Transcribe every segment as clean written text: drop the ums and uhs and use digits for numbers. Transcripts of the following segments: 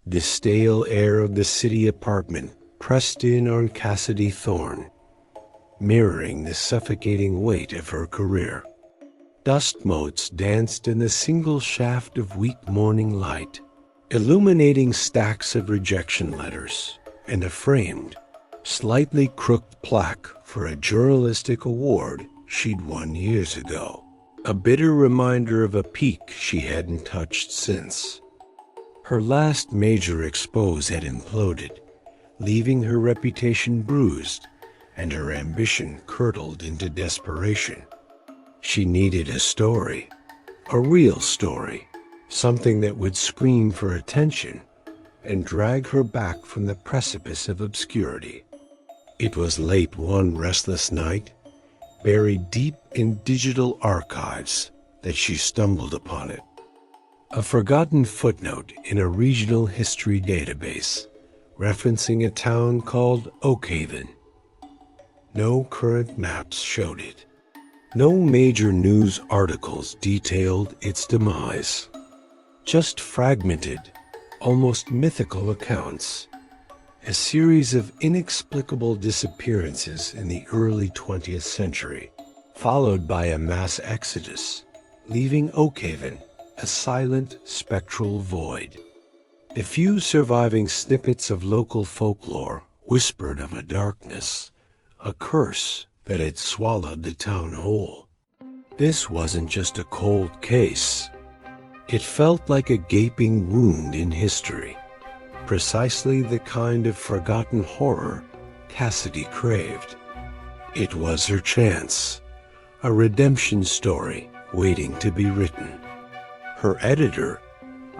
The stale air of the city apartment pressed in on Cassidy Thorne, mirroring the suffocating weight of her career. Dust motes danced in the single shaft of weak morning light, illuminating stacks of rejection letters and a framed, slightly crooked plaque for a journalistic award she'd won years ago, a bitter reminder of a peak she hadn't touched since. Her last major expose had imploded, leaving her reputation bruised and her ambition curdled into desperation. She needed a story, a real story, something that would scream for attention and drag her back from the precipice of obscurity. It was late one restless night, buried deep in digital archives, that she stumbled upon it. A forgotten footnote in a regional history database referencing a town called OAKHAVEN. No current maps showed it. No major news articles detailed its demise. Just fragmented, almost mythical accounts. A series of inexplicable disappearances in the early 20th century, followed by a mass exodus, leaving OAKHAVEN a silent, spectral void. The few surviving snippets of local folklore whispered of a darkness, a curse that had swallowed the town whole. This wasn't just a cold case. It felt like a gaping wound in history, precisely the kind of forgotten horror Cassidy craved. It was her chance, a redemption story waiting to be written. Her editor,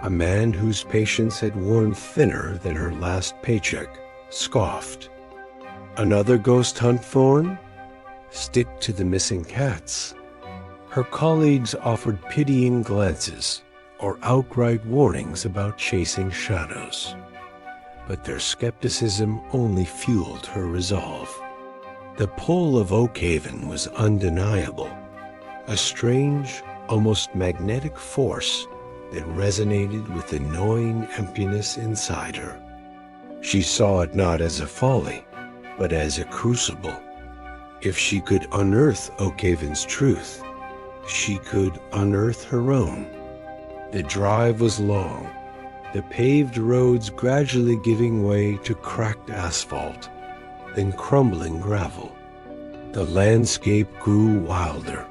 a man whose patience had worn thinner than her last paycheck, scoffed. Another ghost hunt, Thorne? Stick to the missing cats. Her colleagues offered pitying glances or outright warnings about chasing shadows. But their skepticism only fueled her resolve. The pull of OAKHAVEN was undeniable, a strange, almost magnetic force that resonated with the gnawing emptiness inside her. She saw it not as a folly, but as a crucible. If she could unearth OAKHAVEN's truth, she could unearth her own. The drive was long, the paved roads gradually giving way to cracked asphalt, then crumbling gravel. The landscape grew wilder,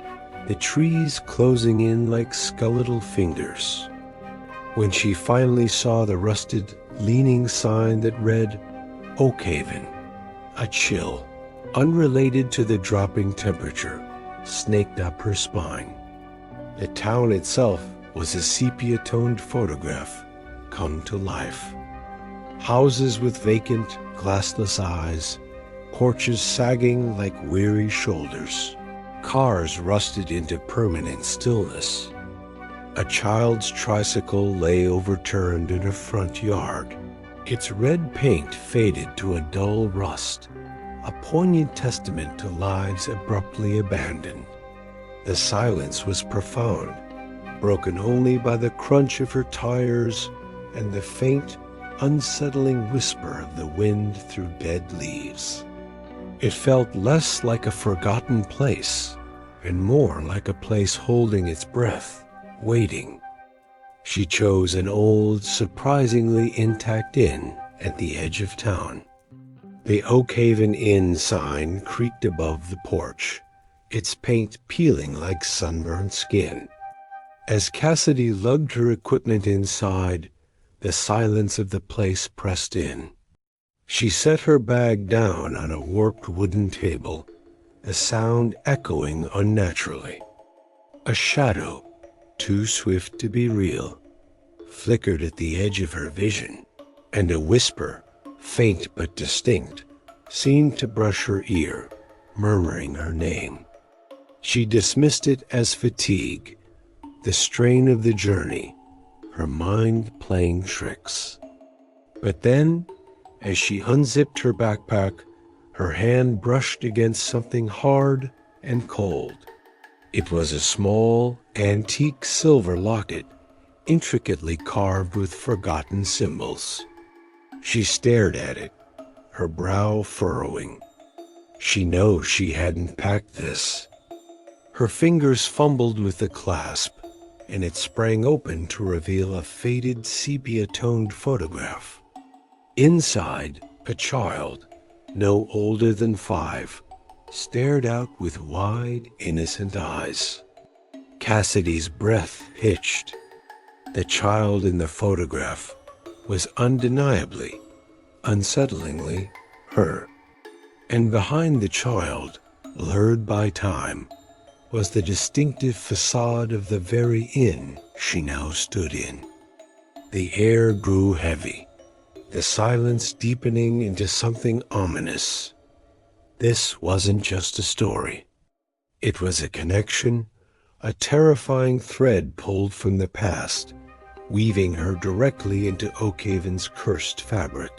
the trees closing in like skeletal fingers. When she finally saw the rusted, leaning sign that read, OAKHAVEN, a chill, unrelated to the dropping temperature, snaked up her spine. The town itself was a sepia-toned photograph come to life. Houses with vacant, glassless eyes, porches sagging like weary shoulders. Cars rusted into permanent stillness. A child's tricycle lay overturned in a front yard. Its red paint faded to a dull rust, a poignant testament to lives abruptly abandoned. The silence was profound, broken only by the crunch of her tires and the faint, unsettling whisper of the wind through dead leaves. It felt less like a forgotten place and more like a place holding its breath, waiting. She chose an old, surprisingly intact inn at the edge of town. The OAKHAVEN Inn sign creaked above the porch, its paint peeling like sunburned skin. As Cassidy lugged her equipment inside, the silence of the place pressed in. She set her bag down on a warped wooden table, a sound echoing unnaturally. A shadow, too swift to be real, flickered at the edge of her vision, and a whisper, faint but distinct, seemed to brush her ear, murmuring her name. She dismissed it as fatigue, the strain of the journey, her mind playing tricks. But then, as she unzipped her backpack, her hand brushed against something hard and cold. It was a small, antique silver locket intricately carved with forgotten symbols. She stared at it, her brow furrowing. She knows she hadn't packed this. Her fingers fumbled with the clasp, and it sprang open to reveal a faded sepia-toned photograph. Inside, a child, no older than 5, stared out with wide, innocent eyes. Cassidy's breath hitched. The child in the photograph was undeniably, unsettlingly her. And behind the child, blurred by time, was the distinctive facade of the very inn she now stood in. The air grew heavy, the silence deepening into something ominous. This wasn't just a story. It was a connection, a terrifying thread pulled from the past, weaving her directly into OAKHAVEN's cursed fabric.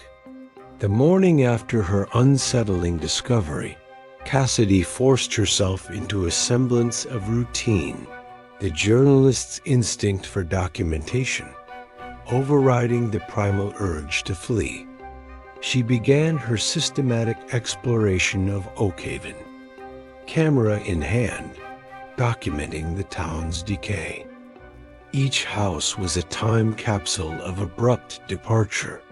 The morning after her unsettling discovery, Cassidy forced herself into a semblance of routine, the journalist's instinct for documentation, overriding the primal urge to flee. She began her systematic exploration of OAKHAVEN, camera in hand, documenting the town's decay. Each house was a time capsule of abrupt departure.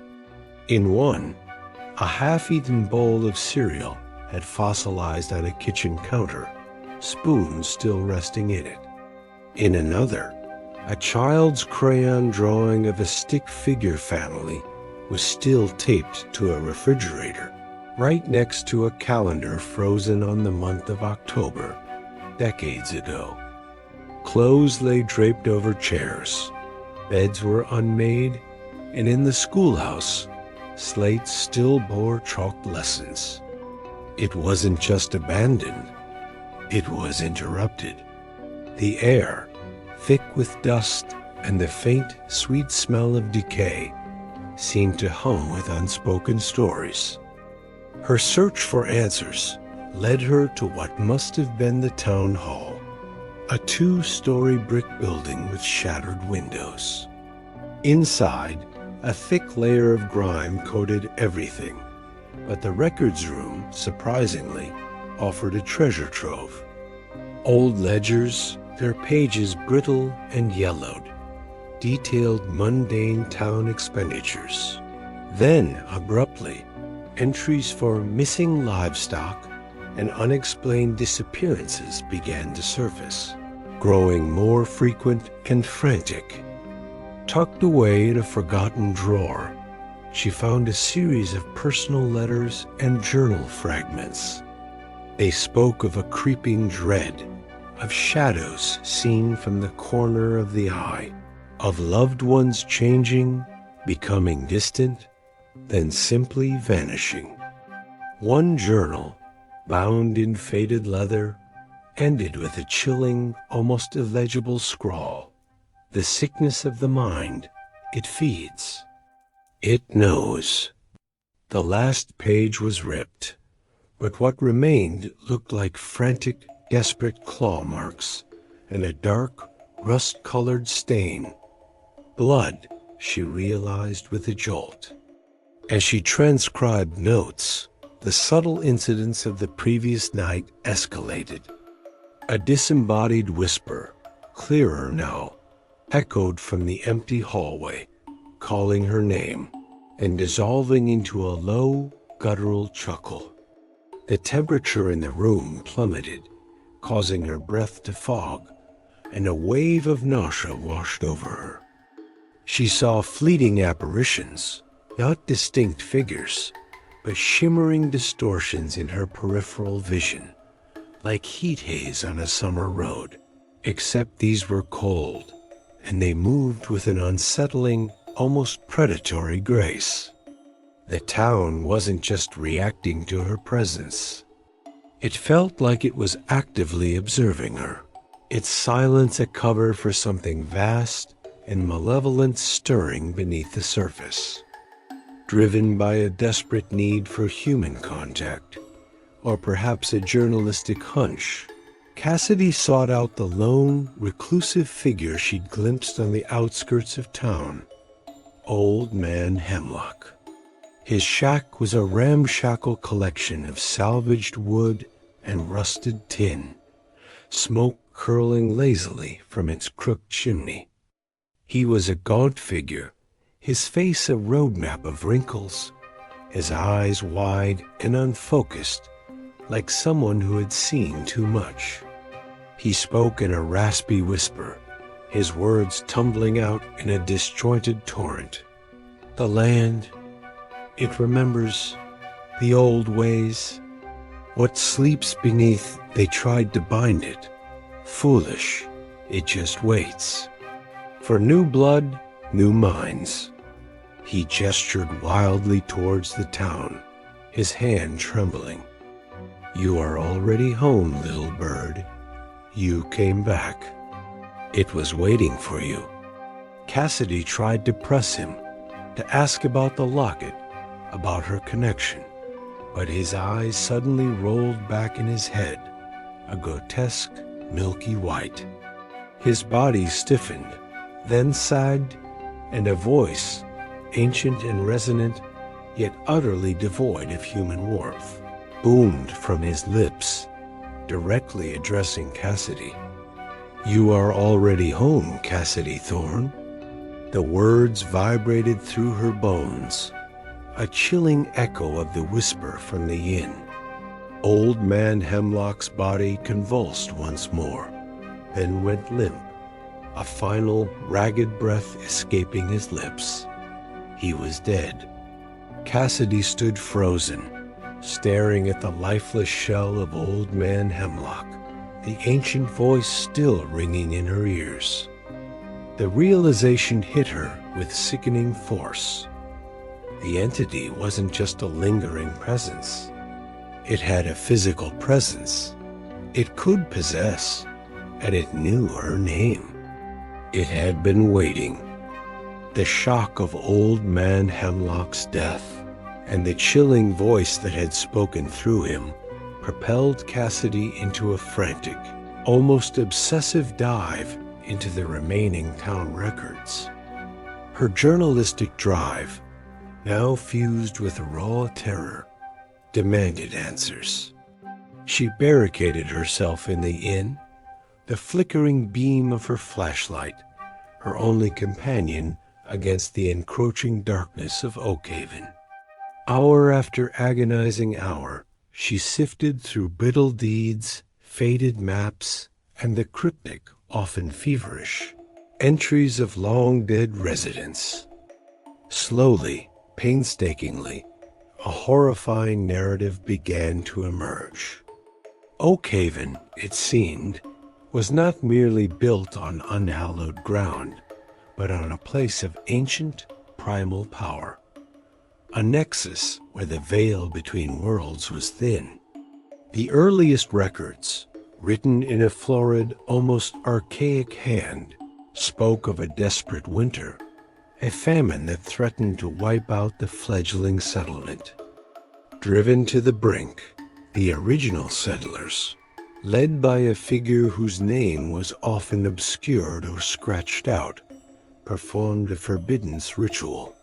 In one, a half-eaten bowl of cereal had fossilized on a kitchen counter, spoons still resting in it. In another, a child's crayon drawing of a stick figure family was still taped to a refrigerator, right next to a calendar frozen on the month of October, decades ago. Clothes lay draped over chairs, beds were unmade, and in the schoolhouse, slates still bore chalked lessons. It wasn't just abandoned, it was interrupted. The air, thick with dust and the faint, sweet smell of decay, seemed to hum with unspoken stories. Her search for answers led her to what must have been the town hall, a 2-story brick building with shattered windows. Inside, a thick layer of grime coated everything, but the records room, surprisingly, offered a treasure trove. Old ledgers, their pages brittle and yellowed, detailed mundane town expenditures. Then, abruptly, entries for missing livestock and unexplained disappearances began to surface, growing more frequent and frantic. Tucked away in a forgotten drawer, she found a series of personal letters and journal fragments. They spoke of a creeping dread, of shadows seen from the corner of the eye, of loved ones changing, becoming distant, then simply vanishing. One journal, bound in faded leather, ended with a chilling, almost illegible scrawl. The sickness of the mind, it feeds. It knows. The last page was ripped, but what remained looked like frantic, desperate claw marks and a dark, rust-colored stain. Blood, she realized with a jolt. As she transcribed notes, the subtle incidents of the previous night escalated. A disembodied whisper, clearer now, echoed from the empty hallway, calling her name and dissolving into a low, guttural chuckle. The temperature in the room plummeted, causing her breath to fog, and a wave of nausea washed over her. She saw fleeting apparitions, not distinct figures, but shimmering distortions in her peripheral vision, like heat haze on a summer road, except these were cold, and they moved with an unsettling, almost predatory grace. The town wasn't just reacting to her presence. It felt like it was actively observing her, its silence a cover for something vast and malevolent stirring beneath the surface. Driven by a desperate need for human contact, or perhaps a journalistic hunch, Cassidy sought out the lone, reclusive figure she'd glimpsed on the outskirts of town, Old Man Hemlock. His shack was a ramshackle collection of salvaged wood and rusted tin, smoke curling lazily from its crooked chimney. He was a gaunt figure, his face a roadmap of wrinkles, his eyes wide and unfocused, like someone who had seen too much. He spoke in a raspy whisper, his words tumbling out in a disjointed torrent. The land, it remembers the old ways. What sleeps beneath, they tried to bind it. Foolish, it just waits. For new blood, new minds. He gestured wildly towards the town, his hand trembling. You are already home, little bird. You came back. It was waiting for you. Cassidy tried to press him, to ask about the locket, about her connection, but his eyes suddenly rolled back in his head, a grotesque, milky white. His body stiffened, then sagged, and a voice, ancient and resonant, yet utterly devoid of human warmth, boomed from his lips, directly addressing Cassidy. You are already home, Cassidy Thorne. The words vibrated through her bones, a chilling echo of the whisper from the inn. Old Man Hemlock's body convulsed once more, then went limp, a final, ragged breath escaping his lips. He was dead. Cassidy stood frozen, staring at the lifeless shell of Old Man Hemlock, the ancient voice still ringing in her ears. The realization hit her with sickening force. The entity wasn't just a lingering presence. It had a physical presence. It could possess, and it knew her name. It had been waiting. The shock of Old Man Hemlock's death, and the chilling voice that had spoken through him, propelled Cassidy into a frantic, almost obsessive dive into the remaining town records. Her journalistic drive, now fused with raw terror, demanded answers. She barricaded herself in the inn, the flickering beam of her flashlight, her only companion against the encroaching darkness of OAKHAVEN. Hour after agonizing hour, she sifted through brittle deeds, faded maps, and the cryptic, often feverish, entries of long-dead residents. Slowly, painstakingly, a horrifying narrative began to emerge. OAKHAVEN, it seemed, was not merely built on unhallowed ground, but on a place of ancient, primal power. A nexus where the veil between worlds was thin. The earliest records, written in a florid, almost archaic hand, spoke of a desperate winter, a famine that threatened to wipe out the fledgling settlement. Driven to the brink, the original settlers, led by a figure whose name was often obscured or scratched out, performed a forbidden ritual.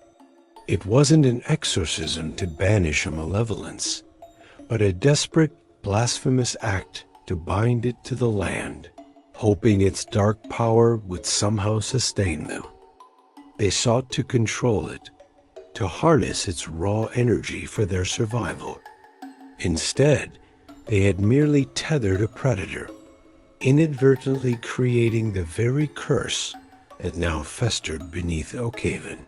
It wasn't an exorcism to banish a malevolence, but a desperate, blasphemous act to bind it to the land, hoping its dark power would somehow sustain them. They sought to control it, to harness its raw energy for their survival. Instead, they had merely tethered a predator, inadvertently creating the very curse that now festered beneath OAKHAVEN.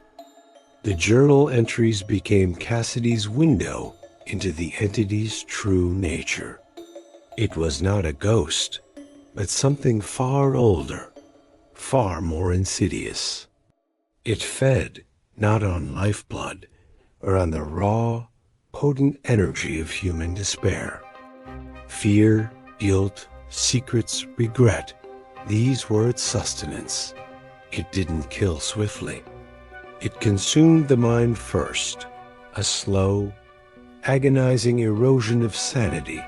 The journal entries became Cassidy's window into the entity's true nature. It was not a ghost, but something far older, far more insidious. It fed not on lifeblood, or on the raw, potent energy of human despair. Fear, guilt, secrets, regret, these were its sustenance. It didn't kill swiftly. It consumed the mind first, a slow, agonizing erosion of sanity,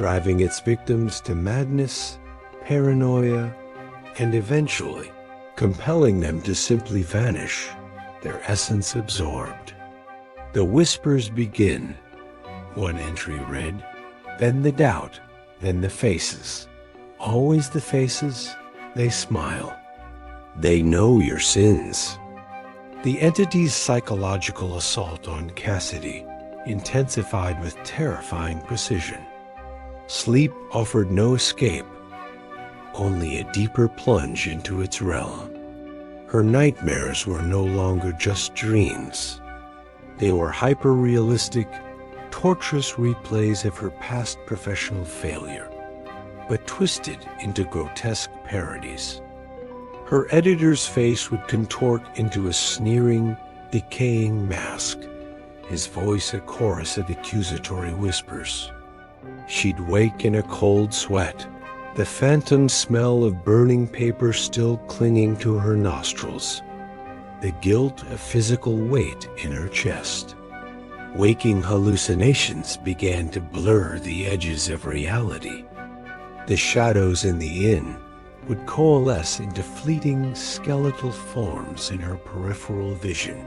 driving its victims to madness, paranoia, and eventually compelling them to simply vanish, their essence absorbed. The whispers begin. One entry read, then the doubt, then the faces. Always the faces, they smile. They know your sins. The entity's psychological assault on Cassidy intensified with terrifying precision. Sleep offered no escape, only a deeper plunge into its realm. Her nightmares were no longer just dreams. They were hyper-realistic, torturous replays of her past professional failure, but twisted into grotesque parodies. Her editor's face would contort into a sneering, decaying mask, his voice a chorus of accusatory whispers. She'd wake in a cold sweat, the phantom smell of burning paper still clinging to her nostrils, the guilt of physical weight in her chest. Waking hallucinations began to blur the edges of reality. The shadows in the inn would coalesce into fleeting skeletal forms in her peripheral vision,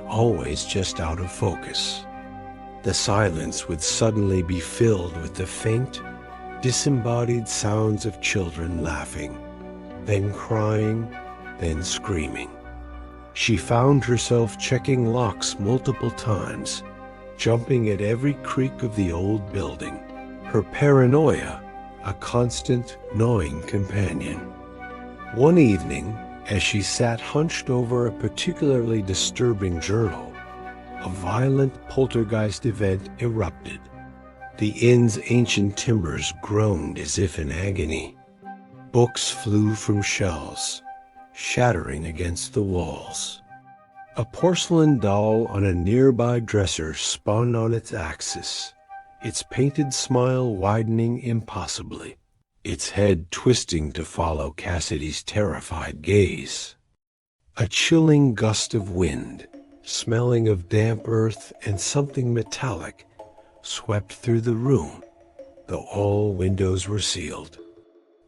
always just out of focus. The silence would suddenly be filled with the faint, disembodied sounds of children laughing, then crying, then screaming. She found herself checking locks multiple times, jumping at every creak of the old building, her paranoia a constant, gnawing companion. One evening, as she sat hunched over a particularly disturbing journal, a violent poltergeist event erupted. The inn's ancient timbers groaned as if in agony. Books flew from shelves, shattering against the walls. A porcelain doll on a nearby dresser spun on its axis, its painted smile widening impossibly, its head twisting to follow Cassidy's terrified gaze. A chilling gust of wind, smelling of damp earth and something metallic, swept through the room, though all windows were sealed.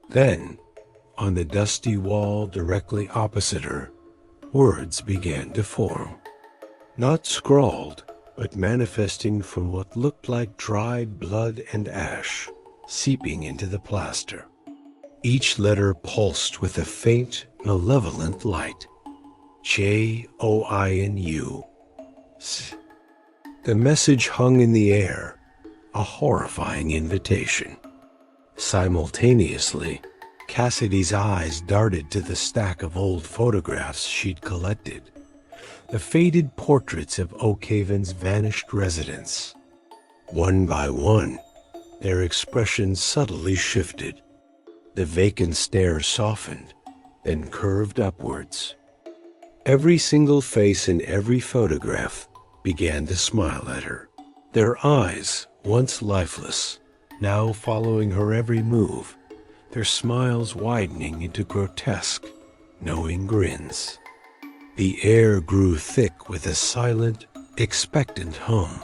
Then, on the dusty wall directly opposite her, words began to form. Not scrawled, but manifesting from what looked like dried blood and ash, seeping into the plaster. Each letter pulsed with a faint, malevolent light. J-O-I-N-U. The message hung in the air, a horrifying invitation. Simultaneously, Cassidy's eyes darted to the stack of old photographs she'd collected, the faded portraits of OAKHAVEN's vanished residents. One by one, their expressions subtly shifted. The vacant stare softened, then curved upwards. Every single face in every photograph began to smile at her, their eyes, once lifeless, now following her every move, their smiles widening into grotesque, knowing grins. The air grew thick with a silent, expectant hum.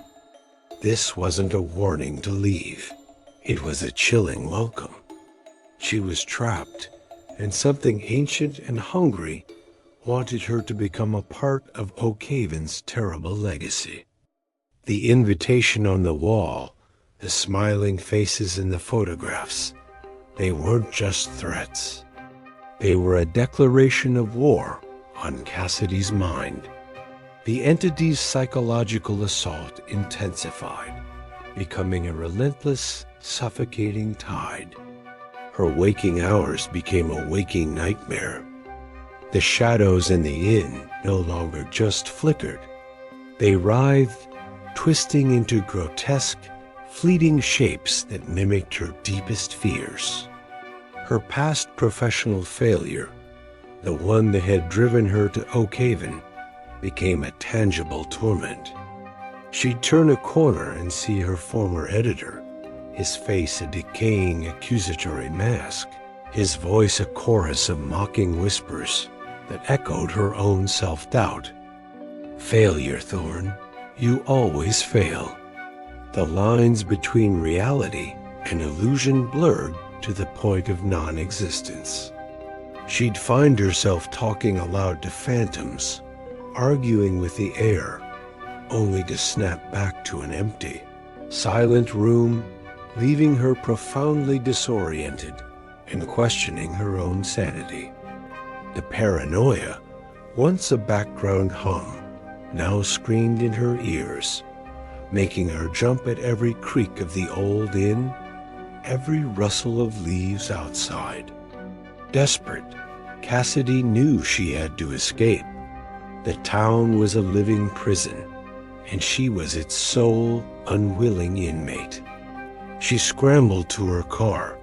This wasn't a warning to leave. It was a chilling welcome. She was trapped, and something ancient and hungry wanted her to become a part of OAKHAVEN's terrible legacy. The invitation on the wall, the smiling faces in the photographs, they weren't just threats. They were a declaration of war on Cassidy's mind. The entity's psychological assault intensified, becoming a relentless, suffocating tide. Her waking hours became a waking nightmare. The shadows in the inn no longer just flickered. They writhed, twisting into grotesque, fleeting shapes that mimicked her deepest fears. Her past professional failure, the one that had driven her to OAKHAVEN, became a tangible torment. She'd turn a corner and see her former editor, his face a decaying accusatory mask, his voice a chorus of mocking whispers that echoed her own self-doubt. Failure, Thorne. You always fail. The lines between reality an illusion blurred to the point of non-existence. She'd find herself talking aloud to phantoms, arguing with the air, only to snap back to an empty, silent room, leaving her profoundly disoriented and questioning her own sanity. The paranoia, once a background hum, now screamed in her ears, making her jump at every creak of the old inn, every rustle of leaves outside. Desperate, Cassidy knew she had to escape. The town was a living prison, and she was its sole, unwilling inmate. She scrambled to her car,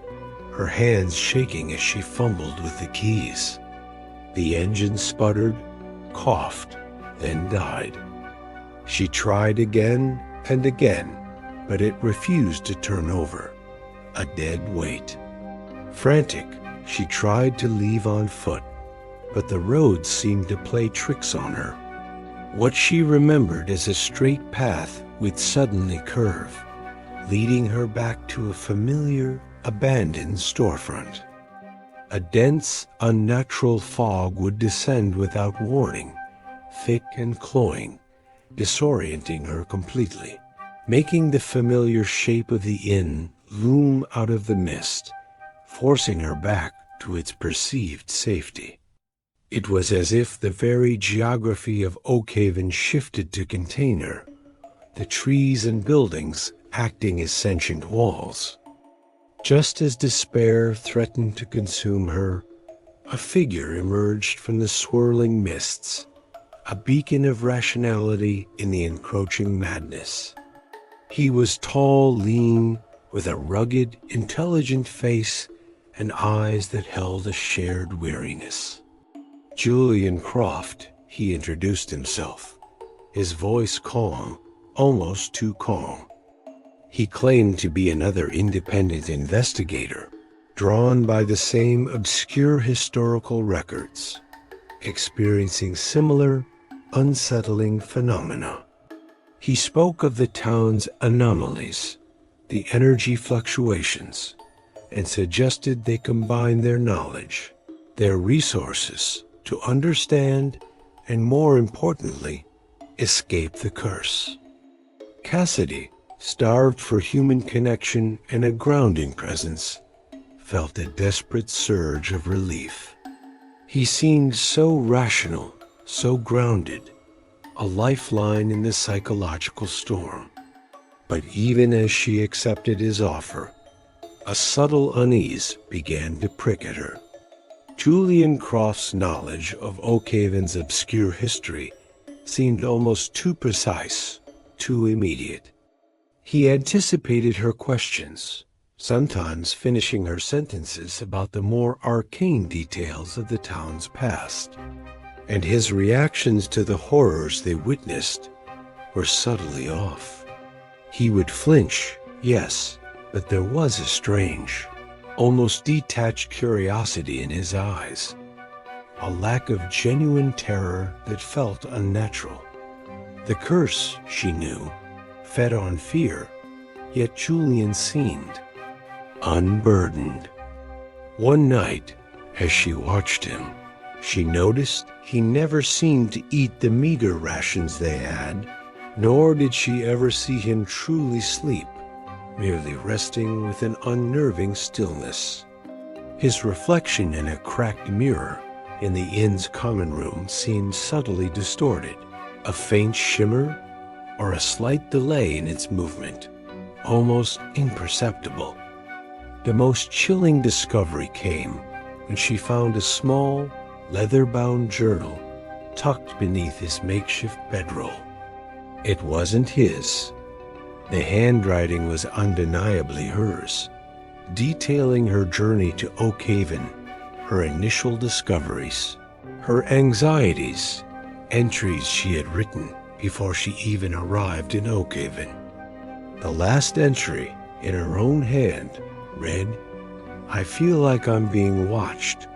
her hands shaking as she fumbled with the keys. The engine sputtered, coughed, then died. She tried again and again, but it refused to turn over, a dead weight. Frantic, she tried to leave on foot, but the roads seemed to play tricks on her. What she remembered as a straight path would suddenly curve, leading her back to a familiar, abandoned storefront. A dense, unnatural fog would descend without warning, thick and cloying, disorienting her completely, making the familiar shape of the inn loom out of the mist, forcing her back to its perceived safety. It was as if the very geography of OAKHAVEN shifted to contain her, the trees and buildings acting as sentient walls. Just as despair threatened to consume her, a figure emerged from the swirling mists, a beacon of rationality in the encroaching madness. He was tall, lean, with a rugged, intelligent face and eyes that held a shared weariness. Julian Croft, he introduced himself, his voice calm, almost too calm. He claimed to be another independent investigator, drawn by the same obscure historical records, experiencing similar, unsettling phenomena. He spoke of the town's anomalies, the energy fluctuations, and suggested they combine their knowledge, their resources, to understand and, more importantly, escape the curse. Cassidy, starved for human connection and a grounding presence, felt a desperate surge of relief. He seemed so rational, so grounded, a lifeline in the psychological storm. But even as she accepted his offer, a subtle unease began to prick at her. Julian Croft's knowledge of OAKHAVEN's obscure history seemed almost too precise, too immediate. He anticipated her questions, sometimes finishing her sentences about the more arcane details of the town's past, and his reactions to the horrors they witnessed were subtly off. He would flinch, yes, but there was a strange, almost detached curiosity in his eyes, a lack of genuine terror that felt unnatural. The curse, she knew, fed on fear, yet Julian seemed unburdened. One night, as she watched him, she noticed he never seemed to eat the meager rations they had, nor did she ever see him truly sleep, merely resting with an unnerving stillness. His reflection in a cracked mirror in the inn's common room seemed subtly distorted, a faint shimmer or a slight delay in its movement, almost imperceptible. The most chilling discovery came when she found a small, leather-bound journal tucked beneath his makeshift bedroll. It wasn't his. The handwriting was undeniably hers, detailing her journey to OAKHAVEN, her initial discoveries, her anxieties, entries she had written before she even arrived in OAKHAVEN. The last entry, in her own hand, read, "I feel like I'm being watched,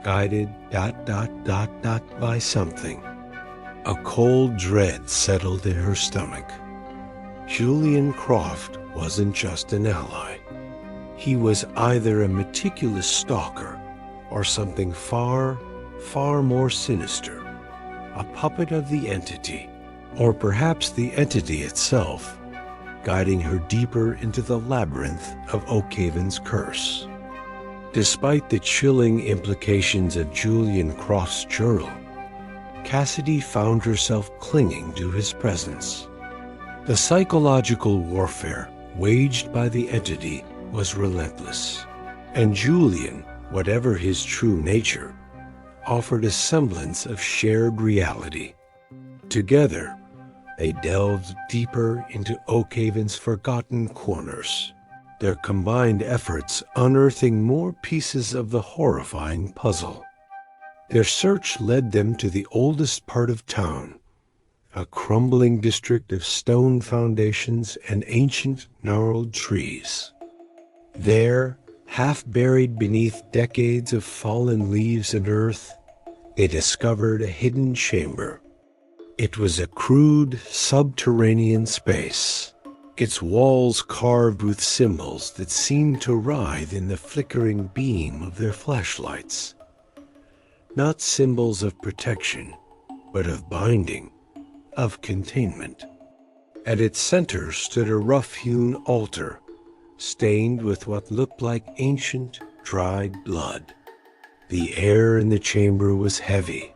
guided ... by something." A cold dread settled in her stomach. Julian Croft wasn't just an ally. He was either a meticulous stalker or something far, far more sinister, a puppet of the entity, or perhaps the entity itself, guiding her deeper into the labyrinth of OAKHAVEN's curse. Despite the chilling implications of Julian Croft's journal, Cassidy found herself clinging to his presence. The psychological warfare waged by the entity was relentless, and Julian, whatever his true nature, offered a semblance of shared reality. Together, they delved deeper into OAKHAVEN's forgotten corners, their combined efforts unearthing more pieces of the horrifying puzzle. Their search led them to the oldest part of town, a crumbling district of stone foundations and ancient gnarled trees. There, half buried beneath decades of fallen leaves and earth, they discovered a hidden chamber. It was a crude, subterranean space, its walls carved with symbols that seemed to writhe in the flickering beam of their flashlights. Not symbols of protection, but of binding, of containment. At its center stood a rough-hewn altar, stained with what looked like ancient, dried blood. The air in the chamber was heavy,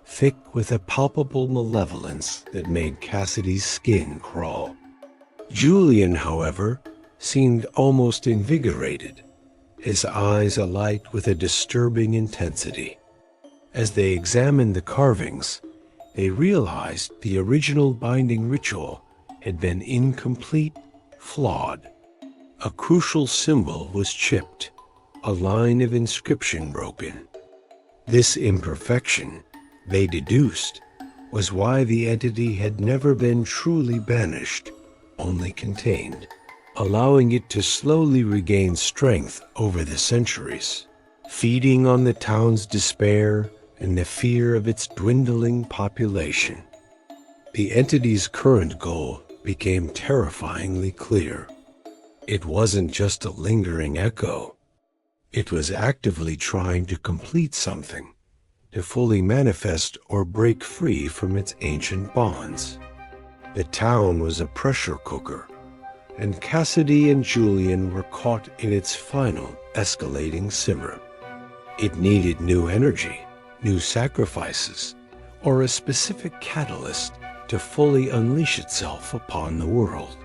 thick with a palpable malevolence that made Cassidy's skin crawl. Julian, however, seemed almost invigorated, his eyes alight with a disturbing intensity. As they examined the carvings, they realized the original binding ritual had been incomplete, flawed. A crucial symbol was chipped, a line of inscription broken. This imperfection, they deduced, was why the entity had never been truly banished, only contained, allowing it to slowly regain strength over the centuries, feeding on the town's despair and the fear of its dwindling population. The entity's current goal became terrifyingly clear. It wasn't just a lingering echo. It was actively trying to complete something, to fully manifest or break free from its ancient bonds. The town was a pressure cooker, and Cassidy and Julian were caught in its final escalating simmer. It needed new energy, new sacrifices, or a specific catalyst to fully unleash itself upon the world.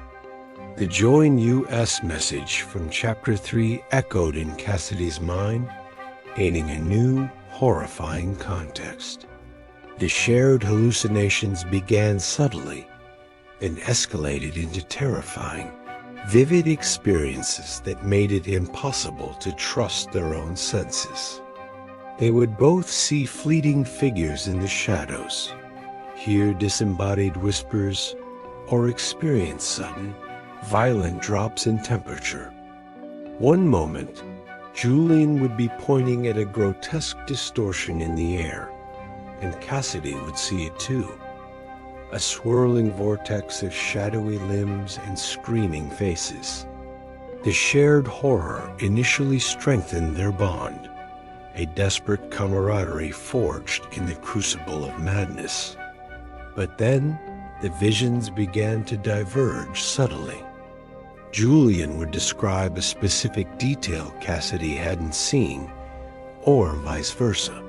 The Join US message from Chapter 3 echoed in Cassidy's mind, gaining a new, horrifying context. The shared hallucinations began subtly, then escalated into terrifying, vivid experiences that made it impossible to trust their own senses. They would both see fleeting figures in the shadows, hear disembodied whispers, or experience sudden, violent drops in temperature. One moment, Julian would be pointing at a grotesque distortion in the air, and Cassidy would see it too. A swirling vortex of shadowy limbs and screaming faces. The shared horror initially strengthened their bond, a desperate camaraderie forged in the crucible of madness. But then, the visions began to diverge subtly. Julian would describe a specific detail Cassidy hadn't seen, or vice versa,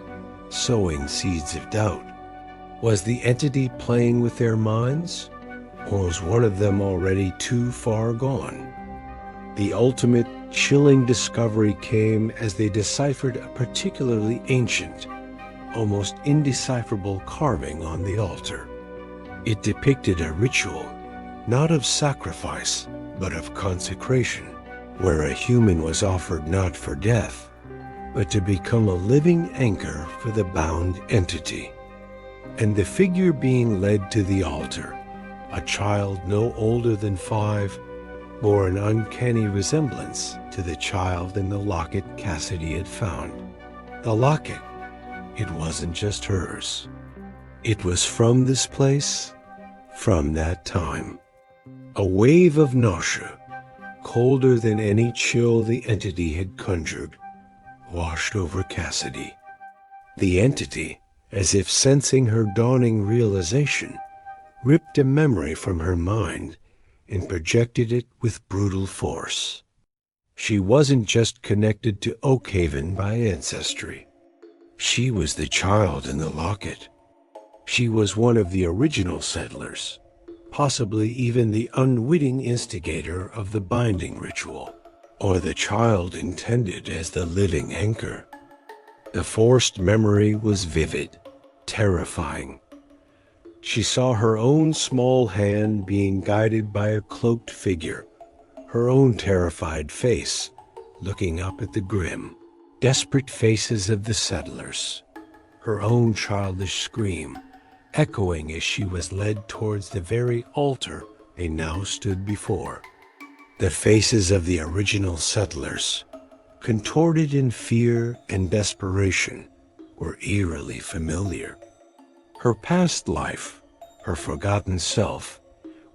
sowing seeds of doubt. Was the entity playing with their minds, or was one of them already too far gone? The ultimate, chilling discovery came as they deciphered a particularly ancient, almost indecipherable carving on the altar. It depicted a ritual, not of sacrifice, but of consecration, where a human was offered not for death, but to become a living anchor for the bound entity. And the figure being led to the altar, a child no older than 5, bore an uncanny resemblance to the child in the locket Cassidy had found. The locket, it wasn't just hers. It was from this place, from that time. A wave of nausea, colder than any chill the entity had conjured, washed over Cassidy. The entity, as if sensing her dawning realization, ripped a memory from her mind and projected it with brutal force. She wasn't just connected to OAKHAVEN by ancestry. She was the child in the locket. She was one of the original settlers, possibly even the unwitting instigator of the binding ritual, or the child intended as the living anchor. The forced memory was vivid, terrifying. She saw her own small hand being guided by a cloaked figure, her own terrified face looking up at the grim, desperate faces of the settlers, her own childish scream echoing as she was led towards the very altar they now stood before. The faces of the original settlers, contorted in fear and desperation, were eerily familiar. Her past life, her forgotten self,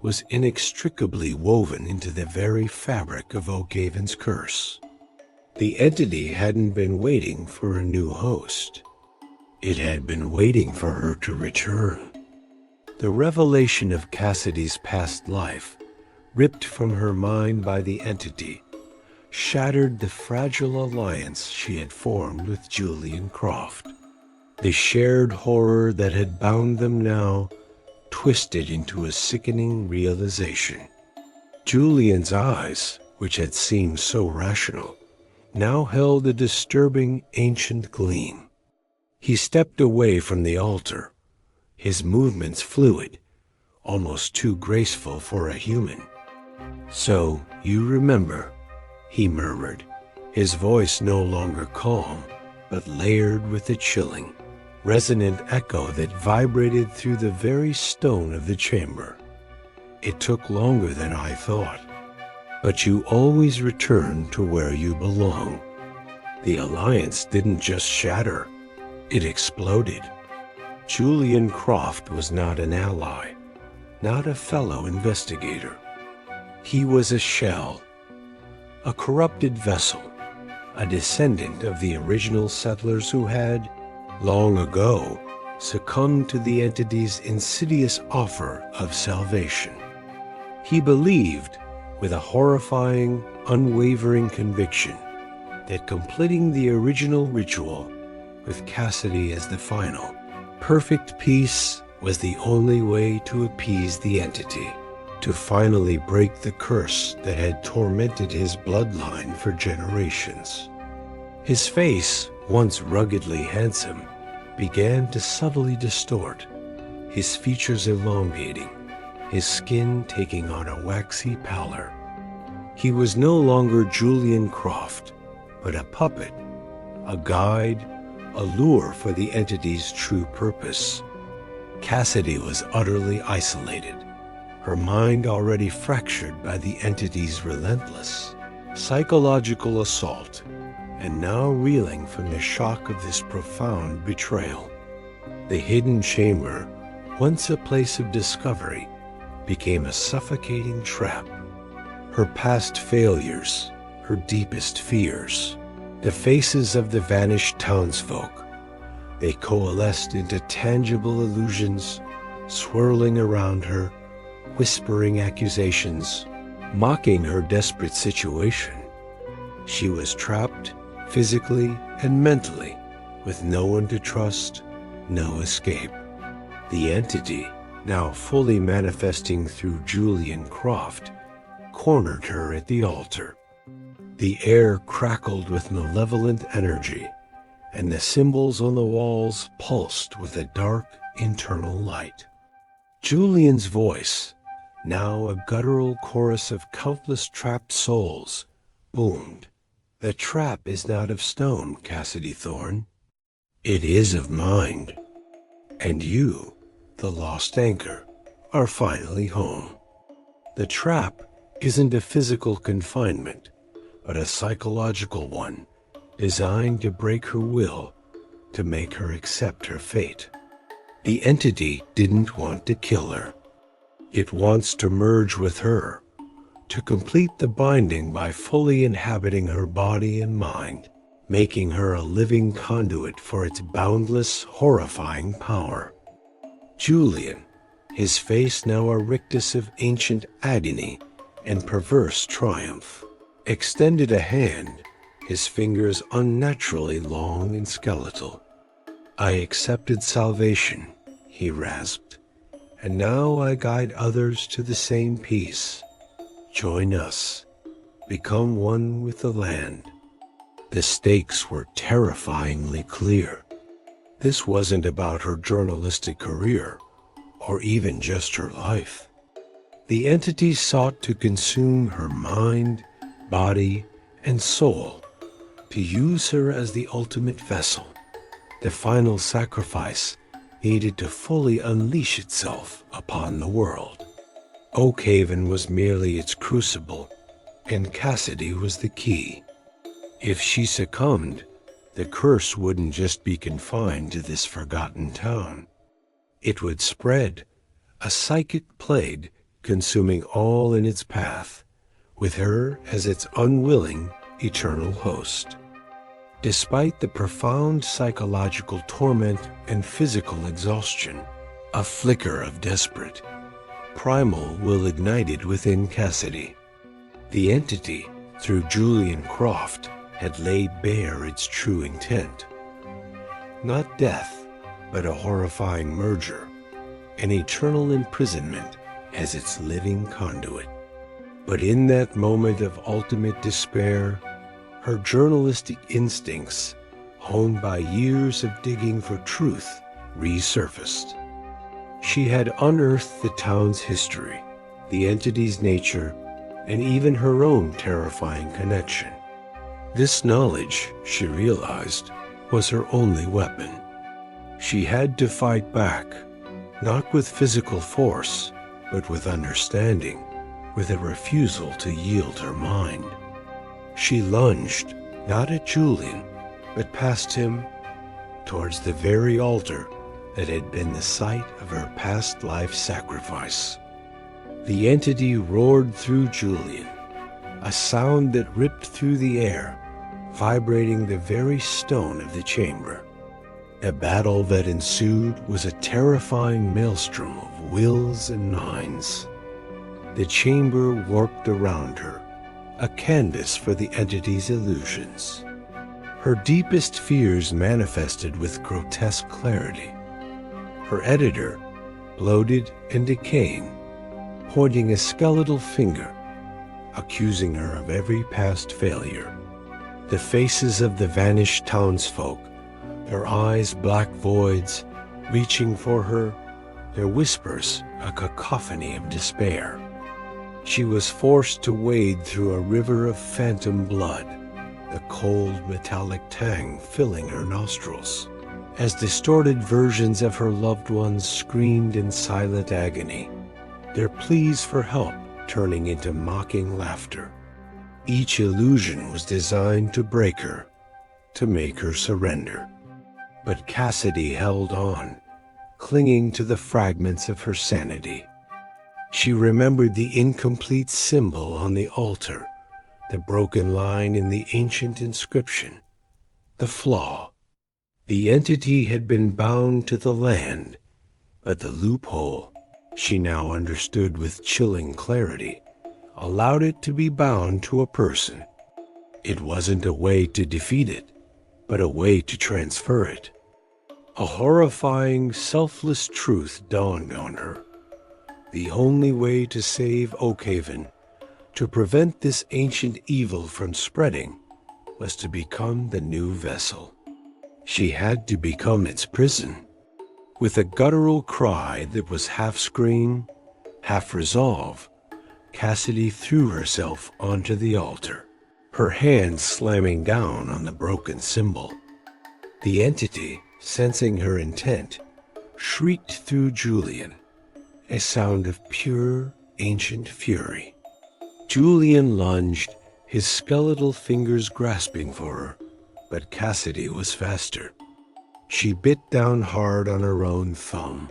was inextricably woven into the very fabric of OAKHAVEN's curse. The entity hadn't been waiting for a new host. It had been waiting for her to return. The revelation of Cassidy's past life, ripped from her mind by the entity, shattered the fragile alliance she had formed with Julian Croft. The shared horror that had bound them now twisted into a sickening realization. Julian's eyes, which had seemed so rational, now held a disturbing ancient gleam. He stepped away from the altar, his movements fluid, almost too graceful for a human. "So, you remember," he murmured, his voice no longer calm, but layered with a chilling, resonant echo that vibrated through the very stone of the chamber. "It took longer than I thought, but you always return to where you belong. The alliance didn't just shatter, it exploded. Julian Croft was not an ally, not a fellow investigator. He was a shell, a corrupted vessel, a descendant of the original settlers who had, long ago, succumbed to the entity's insidious offer of salvation. He believed, with a horrifying, unwavering conviction, that completing the original ritual, with Cassidy as the final, perfect peace was the only way to appease the entity, to finally break the curse that had tormented his bloodline for generations. His face, once ruggedly handsome, began to subtly distort, his features elongating, his skin taking on a waxy pallor. He was no longer Julian Croft, but a puppet, a guide, a lure for the entity's true purpose. Cassidy was utterly isolated, her mind already fractured by the entity's relentless, psychological assault, and now reeling from the shock of this profound betrayal. The hidden chamber, once a place of discovery, became a suffocating trap. Her past failures, her deepest fears, the faces of the vanished townsfolk, they coalesced into tangible illusions, swirling around her, whispering accusations, mocking her desperate situation. She was trapped, physically and mentally, with no one to trust, no escape. The entity, now fully manifesting through Julian Croft, cornered her at the altar. The air crackled with malevolent energy, and the symbols on the walls pulsed with a dark internal light. Julian's voice, now a guttural chorus of countless trapped souls, boomed. "The trap is not of stone, Cassidy Thorne. It is of mind. And you, the lost anchor, are finally home. The trap isn't a physical confinement, but a psychological one, designed to break her will, to make her accept her fate. The entity didn't want to kill her. It wants to merge with her, to complete the binding by fully inhabiting her body and mind, making her a living conduit for its boundless, horrifying power. Julian, his face now a rictus of ancient agony and perverse triumph, extended a hand, his fingers unnaturally long and skeletal. "I accepted salvation," he rasped, "and now I guide others to the same peace. Join us. Become one with the land." The stakes were terrifyingly clear. This wasn't about her journalistic career, or even just her life. The entity sought to consume her mind, body, and soul, to use her as the ultimate vessel, the final sacrifice needed to fully unleash itself upon the world. OAKHAVEN was merely its crucible, and Cassidy was the key. If she succumbed, the curse wouldn't just be confined to this forgotten town. It would spread, a psychic plague consuming all in its path, with her as its unwilling, eternal host. Despite the profound psychological torment and physical exhaustion, a flicker of desperate, primal will ignited within Cassidy. The entity, through Julian Croft, had laid bare its true intent. Not death, but a horrifying merger, an eternal imprisonment as its living conduit. But in that moment of ultimate despair, her journalistic instincts, honed by years of digging for truth, resurfaced. She had unearthed the town's history, the entity's nature, and even her own terrifying connection. This knowledge, she realized, was her only weapon. She had to fight back, not with physical force, but with understanding, with a refusal to yield her mind. She lunged, not at Julian, but past him, towards the very altar that had been the site of her past life sacrifice. The entity roared through Julian, a sound that ripped through the air, vibrating the very stone of the chamber. A battle that ensued was a terrifying maelstrom of wills and nines. The chamber warped around her, a canvas for the entity's illusions. Her deepest fears manifested with grotesque clarity. Her editor, bloated and decaying, pointing a skeletal finger, accusing her of every past failure. The faces of the vanished townsfolk, their eyes black voids, reaching for her, their whispers a cacophony of despair. She was forced to wade through a river of phantom blood, the cold metallic tang filling her nostrils, as distorted versions of her loved ones screamed in silent agony, their pleas for help turning into mocking laughter. Each illusion was designed to break her, to make her surrender. But Cassidy held on, clinging to the fragments of her sanity. She remembered the incomplete symbol on the altar, the broken line in the ancient inscription, the flaw. The entity had been bound to the land, but the loophole, she now understood with chilling clarity, allowed it to be bound to a person. It wasn't a way to defeat it, but a way to transfer it. A horrifying, selfless truth dawned on her. The only way to save OAKHAVEN, to prevent this ancient evil from spreading, was to become the new vessel. She had to become its prison. With a guttural cry that was half scream, half resolve, Cassidy threw herself onto the altar, her hands slamming down on the broken symbol. The entity, sensing her intent, shrieked through Julian, a sound of pure, ancient fury. Julian lunged, his skeletal fingers grasping for her, but Cassidy was faster. She bit down hard on her own thumb,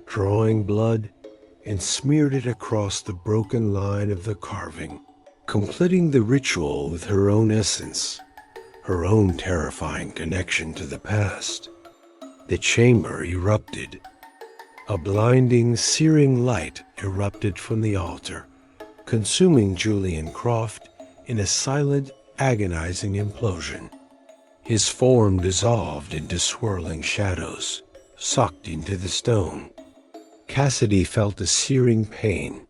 drawing blood, and smeared it across the broken line of the carving, completing the ritual with her own essence, her own terrifying connection to the past. The chamber erupted. A blinding, searing light erupted from the altar, consuming Julian Croft in a silent, agonizing implosion. His form dissolved into swirling shadows, sucked into the stone. Cassidy felt a searing pain,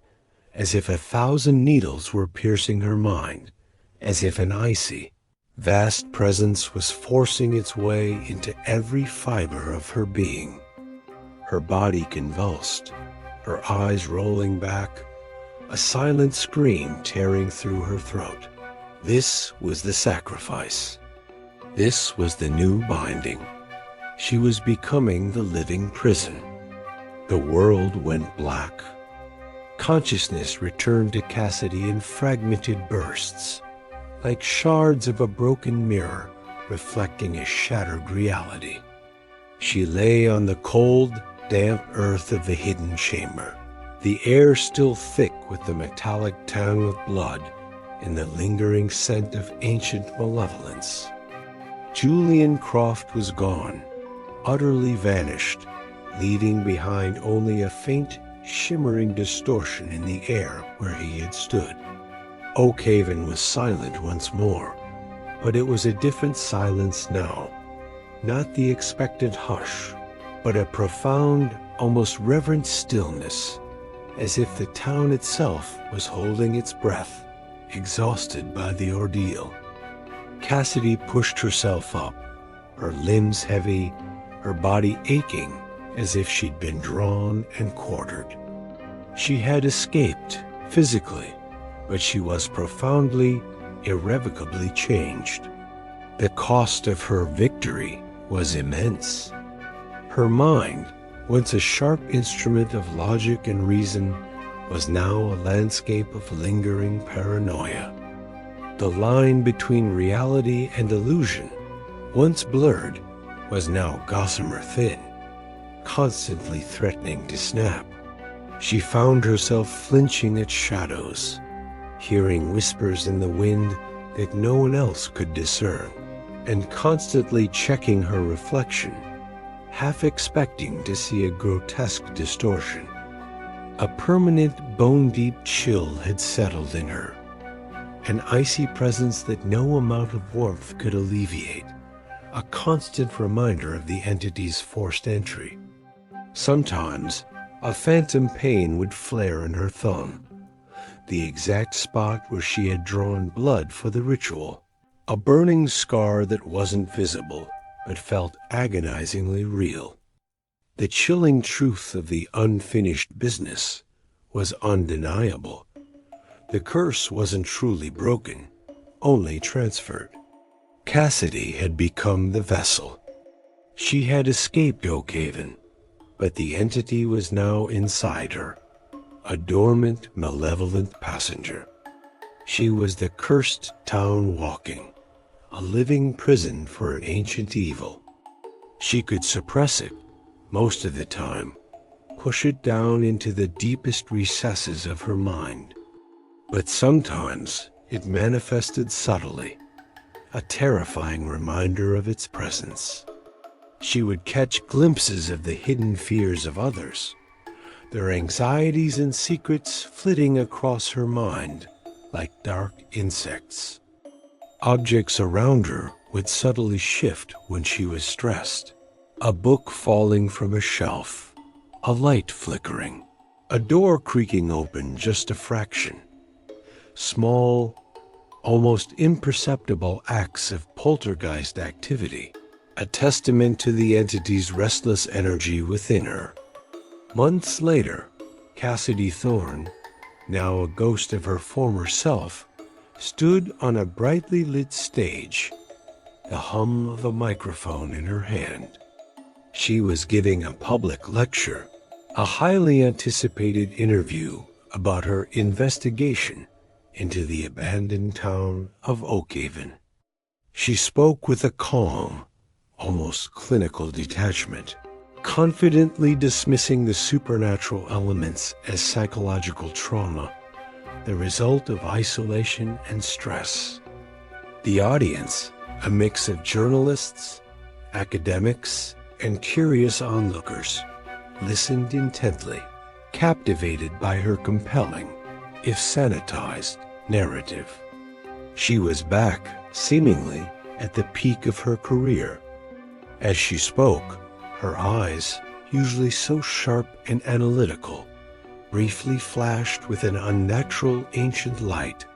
as if 1,000 needles were piercing her mind, as if an icy, vast presence was forcing its way into every fiber of her being. Her body convulsed, her eyes rolling back, a silent scream tearing through her throat. This was the sacrifice. This was the new binding. She was becoming the living prison. The world went black. Consciousness returned to Cassidy in fragmented bursts, like shards of a broken mirror reflecting a shattered reality. She lay on the cold, damp earth of the hidden chamber, the air still thick with the metallic tang of blood and the lingering scent of ancient malevolence. Julian Croft was gone, utterly vanished, leaving behind only a faint, shimmering distortion in the air where he had stood. OAKHAVEN was silent once more, but it was a different silence now. Not the expected hush, but a profound, almost reverent stillness, as if the town itself was holding its breath, exhausted by the ordeal. Cassidy pushed herself up, her limbs heavy, her body aching as if she'd been drawn and quartered. She had escaped physically, but she was profoundly, irrevocably changed. The cost of her victory was immense. Her mind, once a sharp instrument of logic and reason, was now a landscape of lingering paranoia. The line between reality and illusion, once blurred, was now gossamer thin, constantly threatening to snap. She found herself flinching at shadows, hearing whispers in the wind that no one else could discern, and constantly checking her reflection, half expecting to see a grotesque distortion. A permanent, bone-deep chill had settled in her, an icy presence that no amount of warmth could alleviate, a constant reminder of the entity's forced entry. Sometimes, a phantom pain would flare in her thumb, the exact spot where she had drawn blood for the ritual, a burning scar that wasn't visible, but felt agonizingly real. The chilling truth of the unfinished business was undeniable. The curse wasn't truly broken, only transferred. Cassidy had become the vessel. She had escaped OAKHAVEN, but the entity was now inside her, a dormant, malevolent passenger. She was the cursed town walking, a living prison for an ancient evil. She could suppress it, most of the time, push it down into the deepest recesses of her mind. But sometimes it manifested subtly, a terrifying reminder of its presence. She would catch glimpses of the hidden fears of others, their anxieties and secrets flitting across her mind like dark insects. Objects around her would subtly shift when she was stressed. A book falling from a shelf, a light flickering, a door creaking open just a fraction. Small, almost imperceptible acts of poltergeist activity, a testament to the entity's restless energy within her. Months later, Cassidy Thorne, now a ghost of her former self, stood on a brightly lit stage, the hum of a microphone in her hand. She was giving a public lecture, a highly anticipated interview about her investigation into the abandoned town of OAKHAVEN. She spoke with a calm, almost clinical detachment, confidently dismissing the supernatural elements as psychological trauma, the result of isolation and stress. The audience, a mix of journalists, academics, and curious onlookers, listened intently, captivated by her compelling, if sanitized, narrative. She was back, seemingly, at the peak of her career. As she spoke, her eyes, usually so sharp and analytical, briefly flashed with an unnatural ancient light,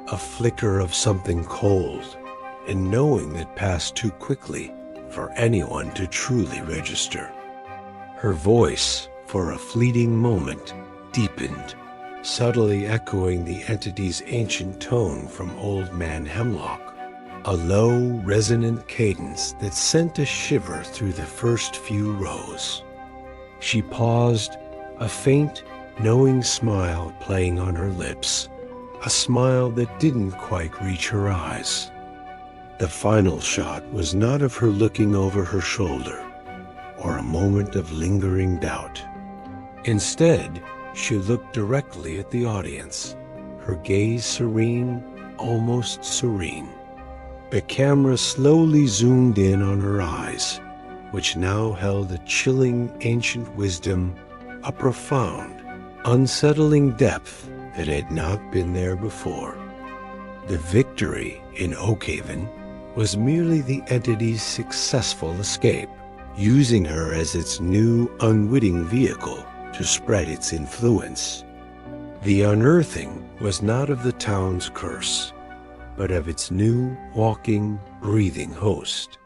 a flicker of something cold, and knowing that passed too quickly for anyone to truly register. Her voice, for a fleeting moment, deepened, subtly echoing the entity's ancient tone from Old Man Hemlock, a low, resonant cadence that sent a shiver through the first few rows. She paused, a faint, knowing smile playing on her lips, a smile that didn't quite reach her eyes. The final shot was not of her looking over her shoulder, or a moment of lingering doubt. Instead, she looked directly at the audience, her gaze serene, almost serene. The camera slowly zoomed in on her eyes, which now held a chilling ancient wisdom, a profound, unsettling depth that had not been there before. The victory in OAKHAVEN was merely the entity's successful escape, using her as its new, unwitting vehicle to spread its influence. The unearthing was not of the town's curse, but of its new, walking, breathing host.